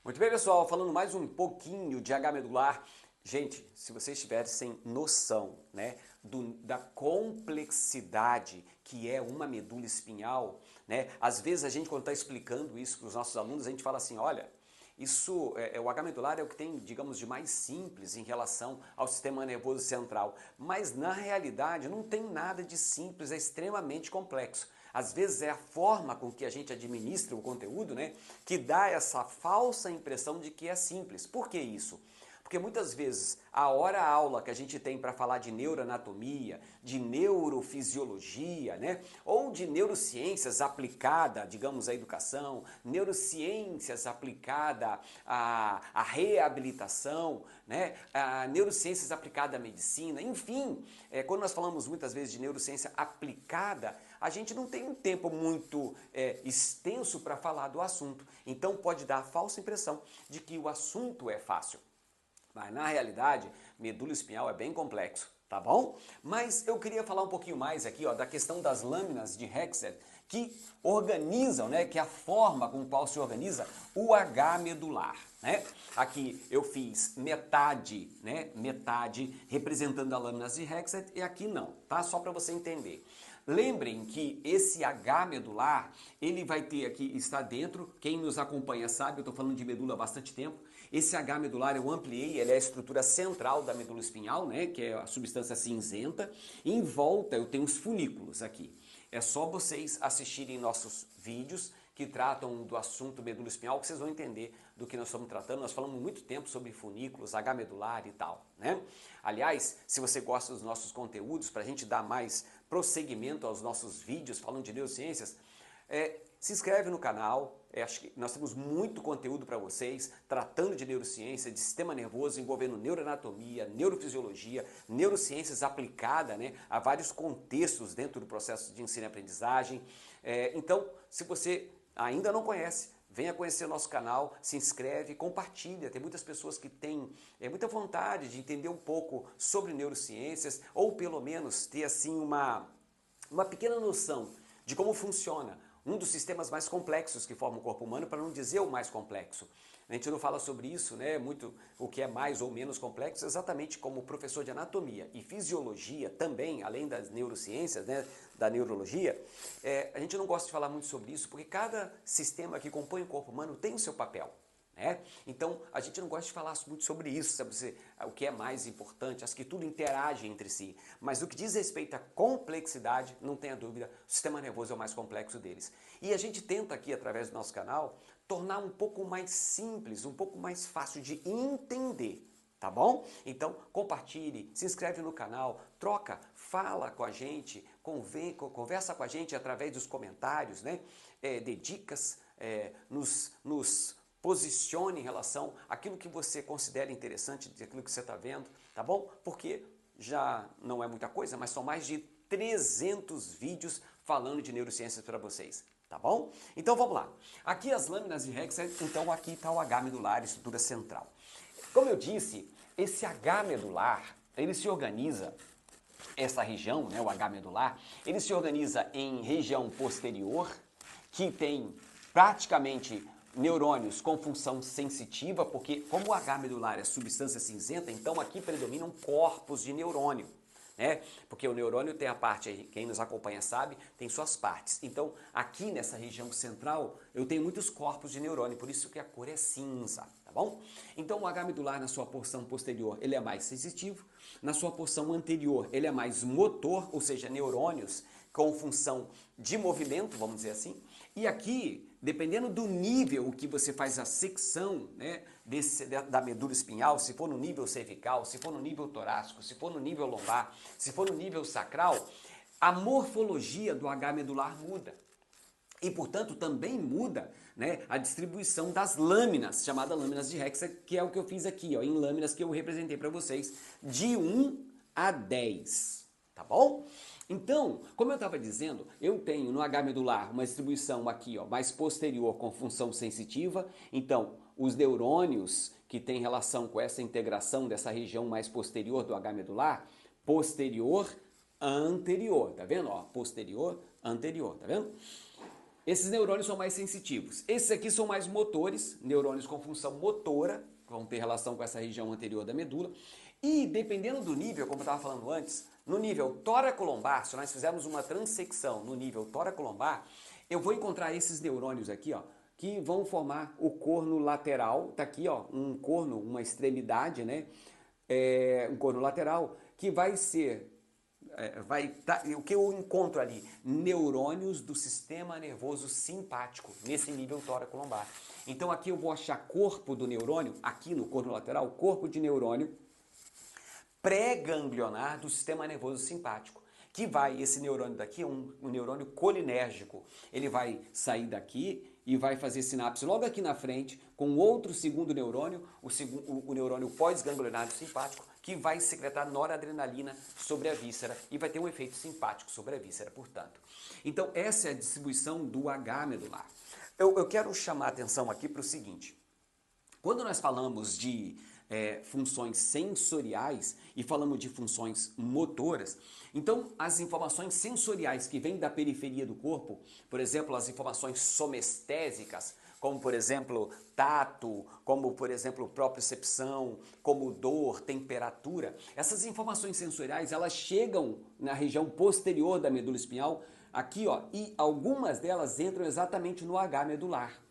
Muito bem, pessoal, falando mais um pouquinho de H medular. Gente, se vocês tivessem noção, né, da complexidade que é uma medula espinhal, né, às vezes a gente quando está explicando isso para os nossos alunos, a gente fala assim, olha, o H medular é o que tem, digamos, de mais simples em relação ao sistema nervoso central, mas na realidade não tem nada de simples, é extremamente complexo. Às vezes é a forma com que a gente administra o conteúdo, né, que dá essa falsa impressão de que é simples. Por que isso? Porque muitas vezes a hora-aula que a gente tem para falar de neuroanatomia, de neurofisiologia, né? Ou de neurociências aplicada, digamos, à educação, neurociências aplicada à reabilitação, né? Neurociências aplicada à medicina, enfim, quando nós falamos muitas vezes de neurociência aplicada, a gente não tem um tempo muito extenso para falar do assunto. Então pode dar a falsa impressão de que o assunto é fácil. Mas na realidade, medula espinhal é bem complexo, tá bom? Mas eu queria falar um pouquinho mais aqui, ó, da questão das lâminas de Hexed que organizam, né, que é a forma com qual se organiza o H medular, né? Aqui eu fiz metade, né, metade representando as lâminas de Hexed e aqui não, tá? Só para você entender. Lembrem que esse H medular, ele vai ter aqui, está dentro, quem nos acompanha sabe, eu estou falando de medula há bastante tempo, esse H medular eu ampliei, ele é a estrutura central da medula espinhal, né, que é a substância cinzenta, e em volta eu tenho os funículos aqui. É só vocês assistirem nossos vídeos que tratam do assunto medula espinhal, que vocês vão entender do que nós estamos tratando. Nós falamos muito tempo sobre funículos, H medular e tal, né? Aliás, se você gosta dos nossos conteúdos, para a gente dar mais prosseguimento aos nossos vídeos falando de neurociências, se inscreve no canal, acho que nós temos muito conteúdo para vocês, tratando de neurociência, de sistema nervoso, envolvendo neuroanatomia, neurofisiologia, neurociências aplicada, né, a vários contextos dentro do processo de ensino e aprendizagem. Então, se você ainda não conhece, venha conhecer o nosso canal, se inscreve, compartilha. Tem muitas pessoas que têm muita vontade de entender um pouco sobre neurociências, ou pelo menos ter assim uma pequena noção de como funciona um dos sistemas mais complexos que forma o corpo humano, para não dizer o mais complexo. A gente não fala sobre isso, né? Muito o que é mais ou menos complexo, exatamente como professor de anatomia e fisiologia também, além das neurociências, né, da neurologia, a gente não gosta de falar muito sobre isso, porque cada sistema que compõe o corpo humano tem o seu papel. Então, a gente não gosta de falar muito sobre isso, sabe, o que é mais importante, as que tudo interage entre si. Mas no que diz respeito à complexidade, não tenha dúvida, o sistema nervoso é o mais complexo deles. E a gente tenta aqui, através do nosso canal, tornar um pouco mais simples, um pouco mais fácil de entender. Tá bom? Então, compartilhe, se inscreve no canal, troca, fala com a gente, conversa com a gente através dos comentários, né? Dê dicas, nos posicione em relação àquilo que você considera interessante, daquilo que você está vendo, tá bom? Porque já não é muita coisa, mas são mais de 300 vídeos falando de neurociências para vocês, tá bom? Então vamos lá. Aqui as lâminas de Hexed, então aqui está o H medular, estrutura central. Como eu disse, esse H medular, ele se organiza, essa região, né, o H medular, ele se organiza em região posterior, que tem praticamente neurônios com função sensitiva, porque como o H medular é substância cinzenta, então aqui predominam corpos de neurônio, né? Porque o neurônio tem a parte, quem nos acompanha sabe, tem suas partes. Então aqui nessa região central eu tenho muitos corpos de neurônio, por isso que a cor é cinza, tá bom? Então o H medular na sua porção posterior ele é mais sensitivo, na sua porção anterior ele é mais motor, ou seja, neurônios com função de movimento, vamos dizer assim. E aqui, dependendo do nível que você faz a secção, né, da medula espinhal, se for no nível cervical, se for no nível torácico, se for no nível lombar, se for no nível sacral, a morfologia do H medular muda. E, portanto, também muda, né, a distribuição das lâminas, chamadas lâminas de Hexed, que é o que eu fiz aqui, ó, em lâminas que eu representei para vocês, de 1 a 10. Tá bom? Então, como eu estava dizendo, eu tenho no H medular uma distribuição aqui, ó, mais posterior com função sensitiva. Então, os neurônios que têm relação com essa integração dessa região mais posterior do H medular, posterior, anterior, tá vendo? Ó, posterior, anterior, tá vendo? Esses neurônios são mais sensitivos. Esses aqui são mais motores, neurônios com função motora, que vão ter relação com essa região anterior da medula. E dependendo do nível, como eu estava falando antes, no nível toracolombar, se nós fizermos uma transecção no nível toracolombar, eu vou encontrar esses neurônios aqui, ó, que vão formar o corno lateral. Tá aqui, ó, um corno, uma extremidade, né? Um corno lateral que vai ser o que eu encontro ali? Neurônios do sistema nervoso simpático, nesse nível toracolombar. Então aqui eu vou achar corpo do neurônio, aqui no corno lateral, corpo de neurônio pré-ganglionar do sistema nervoso simpático. Que vai, esse neurônio daqui é um neurônio colinérgico. Ele vai sair daqui e vai fazer sinapse logo aqui na frente com outro segundo neurônio, o neurônio pós-ganglionar simpático, que vai secretar noradrenalina sobre a víscera e vai ter um efeito simpático sobre a víscera, portanto. Então, essa é a distribuição do H medular. Eu quero chamar a atenção aqui para o seguinte. Quando nós falamos de funções sensoriais e falamos de funções motoras, então as informações sensoriais que vêm da periferia do corpo, por exemplo, as informações somestésicas, como por exemplo tato, como por exemplo propriocepção, como dor, temperatura, essas informações sensoriais elas chegam na região posterior da medula espinhal, aqui ó, e algumas delas entram exatamente no H medular.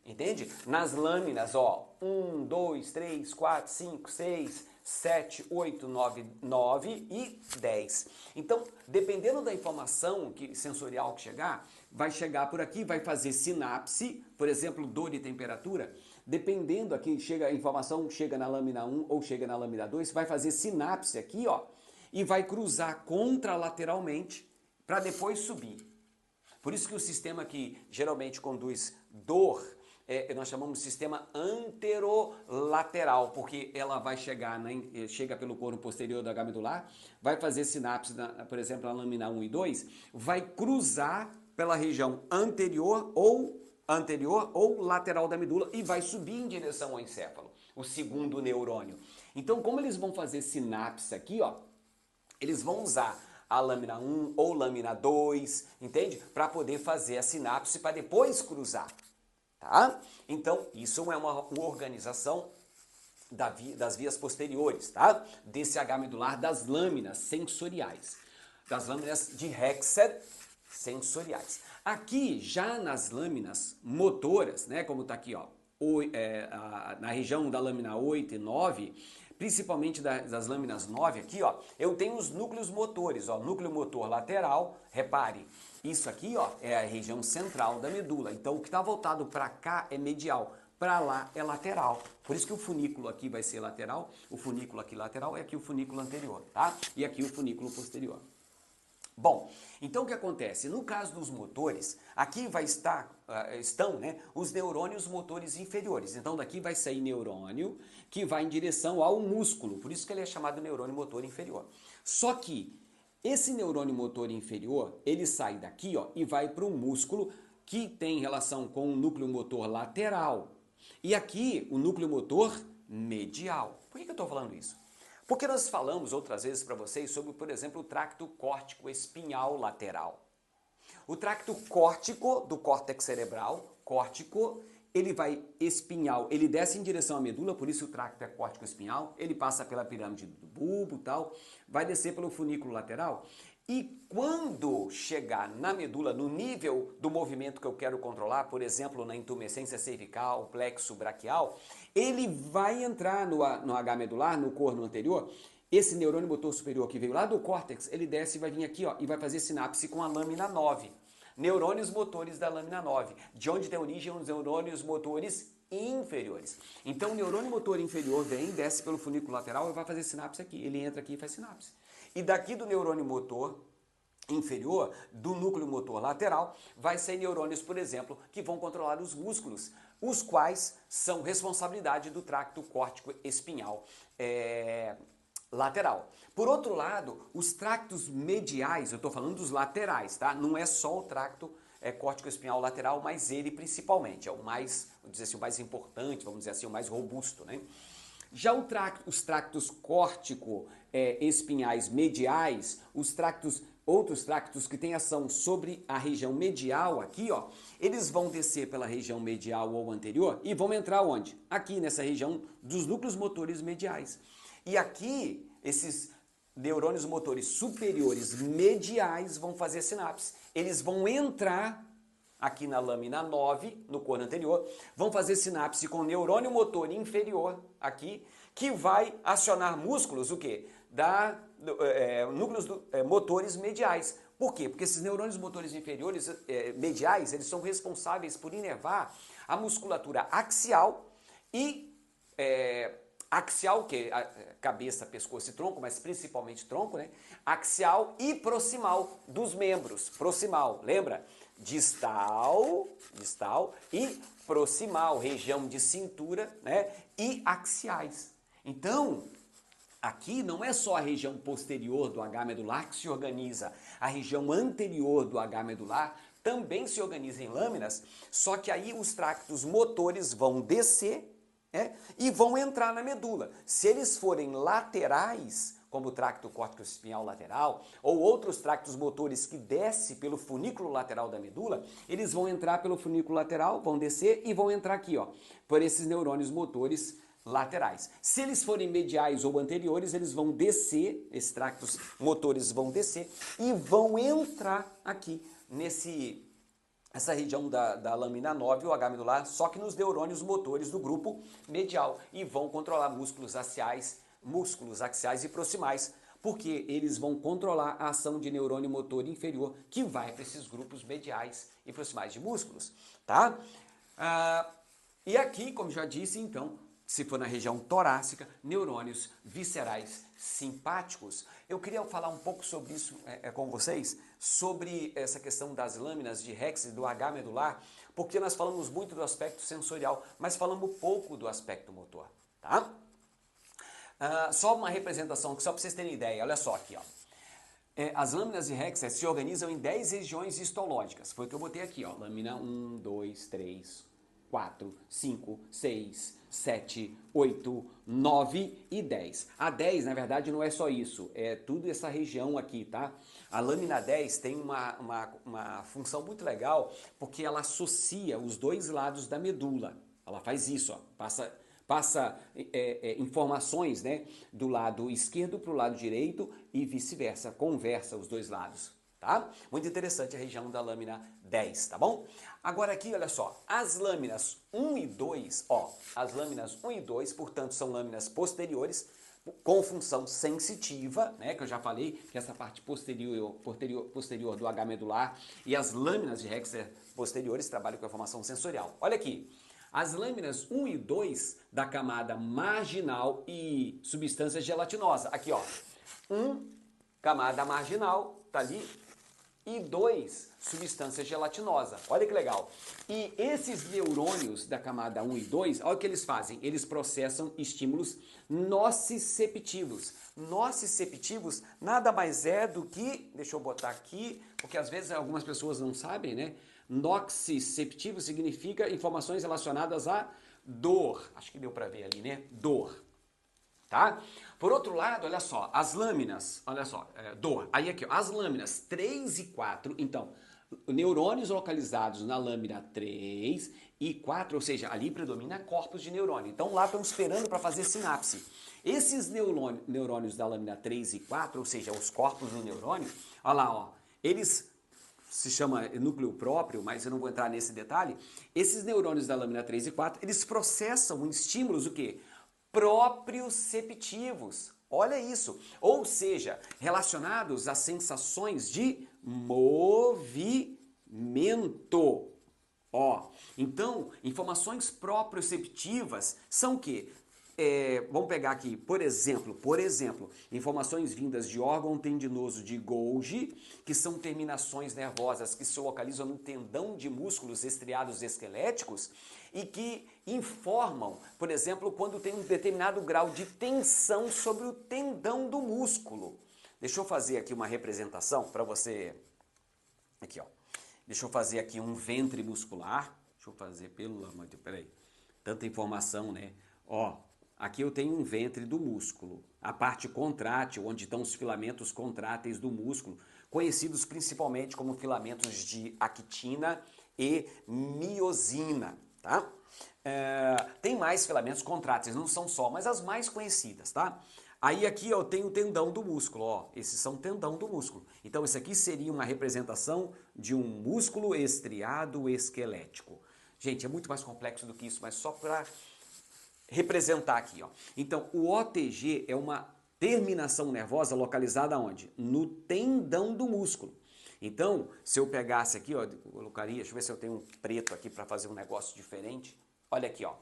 Entende? Nas lâminas, ó, 1, 2, 3, 4, 5, 6, 7, 8, 9, 9 e 10. Então, dependendo da informação sensorial que chegar, vai chegar por aqui, vai fazer sinapse, por exemplo, dor e temperatura. Dependendo aqui, a informação chega na lâmina 1 ou chega na lâmina 2, vai fazer sinapse aqui, ó, e vai cruzar contralateralmente para depois subir. Por isso que o sistema que geralmente conduz dor, nós chamamos de sistema anterolateral, porque ela vai chega pelo corno posterior do H medular, vai fazer sinapse, por exemplo, na lâmina 1 e 2, vai cruzar pela região anterior ou lateral da medula e vai subir em direção ao encéfalo, o segundo neurônio. Então, como eles vão fazer sinapse aqui, ó, eles vão usar a lâmina 1 ou lâmina 2, entende? Para poder fazer a sinapse para depois cruzar. Tá? Então, isso é uma organização das vias posteriores, tá? Desse H medular, das lâminas sensoriais, das lâminas de Hexed sensoriais. Aqui, já nas lâminas motoras, né, como está aqui, ó, na região da lâmina 8 e 9, principalmente das lâminas 9 aqui, ó, eu tenho os núcleos motores, ó, núcleo motor lateral, repare, isso aqui, ó, é a região central da medula. Então, o que está voltado para cá é medial, para lá é lateral. Por isso que o funículo aqui vai ser lateral, o funículo aqui lateral é aqui o funículo anterior, tá? E aqui o funículo posterior. Bom, então o que acontece? No caso dos motores, aqui estão né, os neurônios motores inferiores. Então daqui vai sair neurônio que vai em direção ao músculo, por isso que ele é chamado neurônio motor inferior. Só que esse neurônio motor inferior, ele sai daqui ó, e vai para o músculo que tem relação com o núcleo motor lateral. E aqui o núcleo motor medial. Por que eu estou falando isso? Porque nós falamos outras vezes para vocês sobre, por exemplo, o tracto córtico espinhal lateral. O tracto córtico do córtex cerebral, córtico, ele vai espinhal, ele desce em direção à medula, por isso o tracto é córtico espinhal, ele passa pela pirâmide do bulbo e tal, vai descer pelo funículo lateral. E quando chegar na medula, no nível do movimento que eu quero controlar, por exemplo, na intumescência cervical, plexo braquial, ele vai entrar no H medular, no corno anterior. Esse neurônio motor superior que veio lá do córtex, ele desce e vai vir aqui ó, e vai fazer sinapse com a lâmina 9. Neurônios motores da lâmina 9, de onde tem origem os neurônios motores inferiores. Então o neurônio motor inferior vem, desce pelo funículo lateral e vai fazer sinapse aqui. Ele entra aqui e faz sinapse. E daqui do neurônio motor inferior, do núcleo motor lateral, vai ser neurônios, por exemplo, que vão controlar os músculos, os quais são responsabilidade do tracto córtico espinhal lateral. Por outro lado, os tractos mediais, eu estou falando dos laterais, tá? Não é só o tracto córtico espinhal lateral, mas ele principalmente é o mais, vamos dizer assim, o mais importante, vamos dizer assim, o mais robusto, né? Já os tractos córtico espinhais mediais, os tractos outros tractos que têm ação sobre a região medial aqui, ó, eles vão descer pela região medial ou anterior e vão entrar onde? Aqui nessa região dos núcleos motores mediais. E aqui, esses neurônios motores superiores mediais vão fazer sinapse. Eles vão entrar aqui na lâmina 9, no corno anterior, vão fazer sinapse com o neurônio motor inferior aqui, que vai acionar músculos, o quê? Núcleos motores mediais. Por quê? Porque esses neurônios motores inferiores, mediais, eles são responsáveis por inervar a musculatura axial e axial, que é cabeça, pescoço e tronco, mas principalmente tronco, né? Axial e proximal dos membros. Proximal, lembra? Distal e proximal, região de cintura, né? E axiais. Então, aqui não é só a região posterior do H medular que se organiza, a região anterior do H medular também se organiza em lâminas, só que aí os tractos motores vão descer e vão entrar na medula. Se eles forem laterais, como o tracto córtico espinhal lateral, ou outros tractos motores que descem pelo funículo lateral da medula, eles vão entrar pelo funículo lateral, vão descer e vão entrar aqui, ó, por esses neurônios motores laterais. Se eles forem mediais ou anteriores, eles vão descer, esses tractos motores vão descer e vão entrar aqui essa região da lâmina 9, o H medular, só que nos neurônios motores do grupo medial e vão controlar músculos axiais e proximais, porque eles vão controlar a ação de neurônio motor inferior que vai para esses grupos mediais e proximais de músculos, tá? E aqui, como já disse, então, se for na região torácica, neurônios viscerais simpáticos. Eu queria falar um pouco sobre isso com vocês, sobre essa questão das lâminas de Rex e do H medular, porque nós falamos muito do aspecto sensorial, mas falamos pouco do aspecto motor, tá? Só uma representação, só para vocês terem ideia, olha só aqui, ó. As lâminas de Rex se organizam em 10 regiões histológicas, foi o que eu botei aqui, ó, lâmina 1, 2, 3, 4, 5, 6, 7, 8, 9 e 10. A 10, na verdade, não é só isso, é tudo essa região aqui, tá? A lâmina 10 tem uma função muito legal, porque ela associa os dois lados da medula. Ela faz isso, ó, passa informações, né, do lado esquerdo para o lado direito e vice-versa, conversa os dois lados. Tá? Muito interessante a região da lâmina 10, tá bom? Agora aqui, olha só, as lâminas 1 e 2, ó, as lâminas 1 e 2, portanto, são lâminas posteriores com função sensitiva, né, que eu já falei, que essa parte posterior do H medular e as lâminas de Rexer posteriores trabalham com a formação sensorial. Olha aqui, as lâminas 1 e 2 da camada marginal e substância gelatinosa. Aqui, ó, camada marginal, tá ali, e 2, substância gelatinosa. Olha que legal. E esses neurônios da camada 1 e 2, olha o que eles fazem. Eles processam estímulos nociceptivos. Nociceptivos nada mais é do que, deixa eu botar aqui, porque às vezes algumas pessoas não sabem, né? Nociceptivo significa informações relacionadas à dor. Acho que deu para ver ali, né? Dor. Tá? Por outro lado, olha só, as lâminas, olha só, dor. Aí aqui, ó, as lâminas 3 e 4, então, neurônios localizados na lâmina 3 e 4, ou seja, ali predomina corpos de neurônio. Então lá estão esperando para fazer sinapse. Esses neurônios da lâmina 3 e 4, ou seja, os corpos do neurônio, olha lá, ó, eles se chama núcleo próprio, mas eu não vou entrar nesse detalhe. Esses neurônios da lâmina 3 e 4, eles processam estímulos o quê? Proprioceptivos. Olha isso. Ou seja, relacionados a sensações de movimento. Ó, então, informações proprioceptivas são o quê? Vamos pegar aqui, por exemplo, informações vindas de órgão tendinoso de Golgi, que são terminações nervosas que se localizam no tendão de músculos estriados esqueléticos e que informam, por exemplo, quando tem um determinado grau de tensão sobre o tendão do músculo. Deixa eu fazer aqui uma representação para você. Aqui, ó. Deixa eu fazer aqui um ventre muscular. Deixa eu fazer, pelo amor de Deus, peraí. Tanta informação, né? Ó, aqui eu tenho um ventre do músculo. A parte contrátil, onde estão os filamentos contráteis do músculo, conhecidos principalmente como filamentos de actina e miosina, tá? Tem mais filamentos contráteis, não são só, mas as mais conhecidas, tá? Aí aqui eu tenho o tendão do músculo, ó, esses são tendão do músculo. Então isso aqui seria uma representação de um músculo estriado esquelético. Gente, é muito mais complexo do que isso, mas só para representar aqui, ó. Então o OTG é uma terminação nervosa localizada onde? No tendão do músculo. Então, se eu pegasse aqui, ó, eu colocaria, deixa eu ver se eu tenho um preto aqui para fazer um negócio diferente. Olha aqui, ó.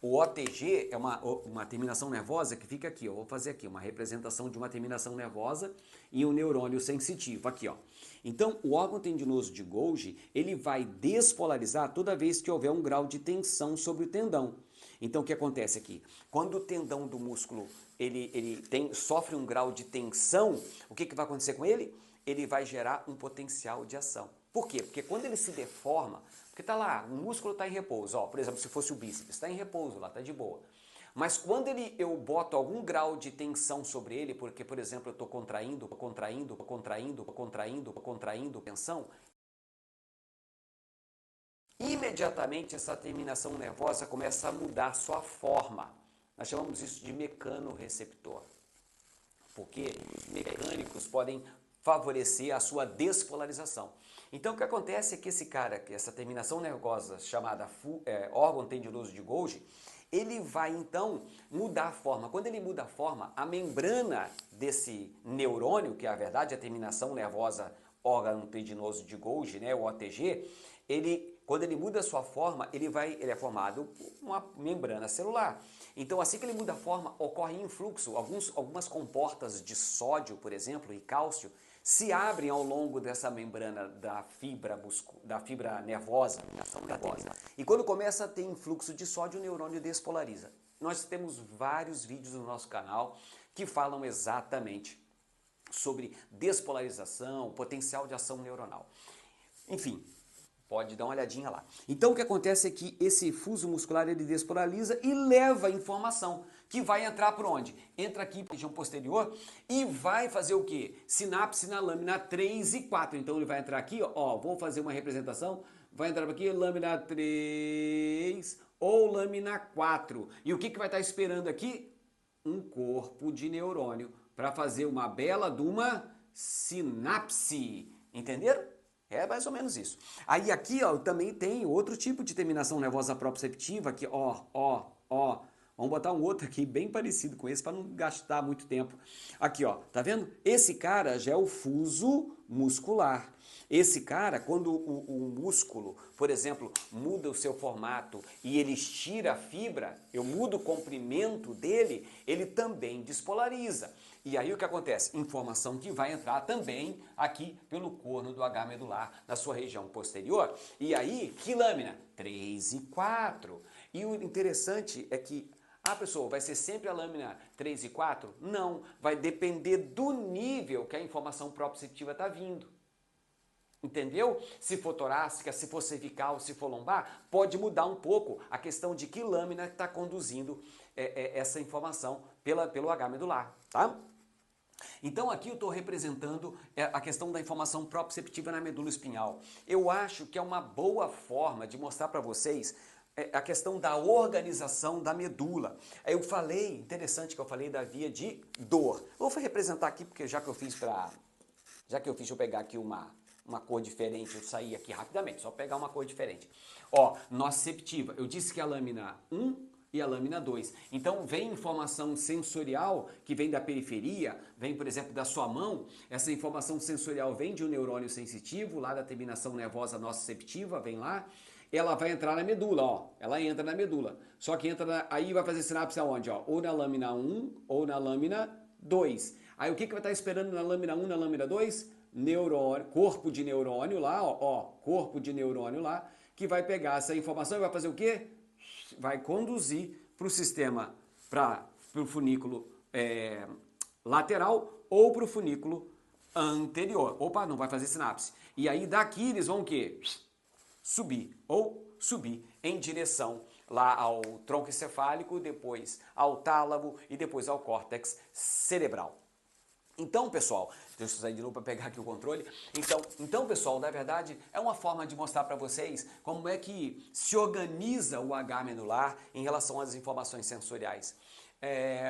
O OTG é uma terminação nervosa que fica aqui, ó. Vou fazer aqui uma representação de uma terminação nervosa e um neurônio sensitivo, aqui, ó. Então, o órgão tendinoso de Golgi, ele vai despolarizar toda vez que houver um grau de tensão sobre o tendão. Então, o que acontece aqui? Quando o tendão do músculo sofre um grau de tensão, o que vai acontecer com ele? Ele vai gerar um potencial de ação. Por quê? Porque quando ele se deforma, porque tá lá, o músculo está em repouso, ó, por exemplo, se fosse o bíceps, está em repouso lá, está de boa. Mas quando eu boto algum grau de tensão sobre ele, porque, por exemplo, eu estou contraindo, tensão, imediatamente essa terminação nervosa começa a mudar sua forma. Nós chamamos isso de mecanorreceptor, porque os mecânicos podem favorecer a sua despolarização. Então o que acontece é que essa terminação nervosa chamada órgão tendinoso de Golgi, ele vai então mudar a forma. Quando ele muda a forma, a membrana desse neurônio, que é a verdade a terminação nervosa órgão tendinoso de Golgi, né, o OTG, quando ele muda a sua forma, ele é formado por uma membrana celular. Então, assim que ele muda a forma, ocorre influxo. Algumas comportas de sódio, por exemplo, e cálcio, se abrem ao longo dessa membrana da fibra nervosa. E quando começa a ter influxo de sódio, o neurônio despolariza. Nós temos vários vídeos no nosso canal que falam exatamente sobre despolarização, potencial de ação neuronal. Enfim, pode dar uma olhadinha lá. Então o que acontece é que esse fuso muscular ele despolariza e leva informação que vai entrar por onde? Entra aqui na região posterior e vai fazer o quê? Sinapse na lâmina 3 e 4. Então ele vai entrar aqui, ó, vou fazer uma representação, vai entrar aqui lâmina 3 ou lâmina 4. E o que vai estar esperando aqui? Um corpo de neurônio para fazer uma bela de uma sinapse. Entenderam? É mais ou menos isso. Aí aqui, ó, também tem outro tipo de terminação nervosa proprioceptiva, que ó. Vamos botar um outro aqui bem parecido com esse para não gastar muito tempo. Aqui, ó, tá vendo? Esse cara já é o fuso muscular. Esse cara, quando o músculo, por exemplo, muda o seu formato e ele estira a fibra, eu mudo o comprimento dele, ele também despolariza. E aí o que acontece? Informação que vai entrar também aqui pelo corno do H medular, na sua região posterior. E aí, que lâmina? 3 e 4. E o interessante é que pessoa vai ser sempre a lâmina 3 e 4? Não, vai depender do nível que a informação proprioceptiva está vindo. Entendeu? Se for torácica, se for cervical, se for lombar, pode mudar um pouco a questão de que lâmina está conduzindo essa informação pelo H medular, tá? Então aqui eu estou representando a questão da informação proprioceptiva na medula espinhal. Eu acho que é uma boa forma de mostrar para vocês a questão da organização da medula. Eu falei, interessante que eu falei da via de dor. Vou representar aqui, porque já que eu fiz, deixa eu pegar aqui uma cor diferente, eu saí aqui rapidamente, só pegar uma cor diferente. Ó, nociceptiva, eu disse que a lâmina 1 e a lâmina 2. Então vem informação sensorial que vem da periferia, vem, por exemplo, da sua mão. Essa informação sensorial vem de um neurônio sensitivo, lá da terminação nervosa nociceptiva, vem lá. Ela vai entrar na medula, ó. Ela entra na medula. Só que aí vai fazer sinapse aonde, ó? Ou na lâmina 1 ou na lâmina 2. Aí o que vai estar esperando na lâmina 1, na lâmina 2? Neurônio, corpo de neurônio lá, ó, corpo de neurônio lá, que vai pegar essa informação e vai fazer o quê? Vai conduzir para o sistema, para o funículo lateral ou para o funículo anterior. Opa, não vai fazer sinapse. E aí daqui eles vão o quê? Subir em direção lá ao tronco encefálico, depois ao tálamo e depois ao córtex cerebral. Então, pessoal, deixa eu sair de novo para pegar aqui o controle. Então, pessoal, na verdade, é uma forma de mostrar para vocês como é que se organiza o H medular em relação às informações sensoriais.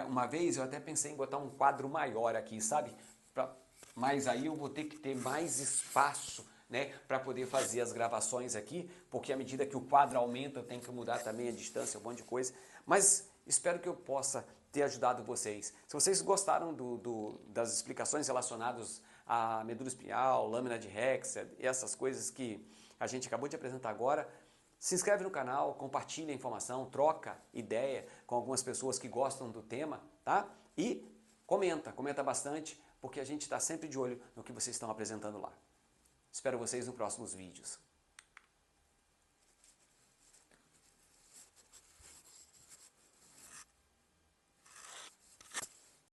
Uma vez eu até pensei em botar um quadro maior aqui, sabe? Mas aí eu vou ter que ter mais espaço, né, para poder fazer as gravações aqui, porque à medida que o quadro aumenta eu tenho que mudar também a distância, um monte de coisa. Mas espero que eu possa ter ajudado vocês. Se vocês gostaram das explicações relacionadas à medula espinhal, lâmina de Hexa e essas coisas que a gente acabou de apresentar agora, se inscreve no canal, compartilha a informação, troca ideia com algumas pessoas que gostam do tema, tá? E comenta bastante, porque a gente está sempre de olho no que vocês estão apresentando lá. Espero vocês nos próximos vídeos.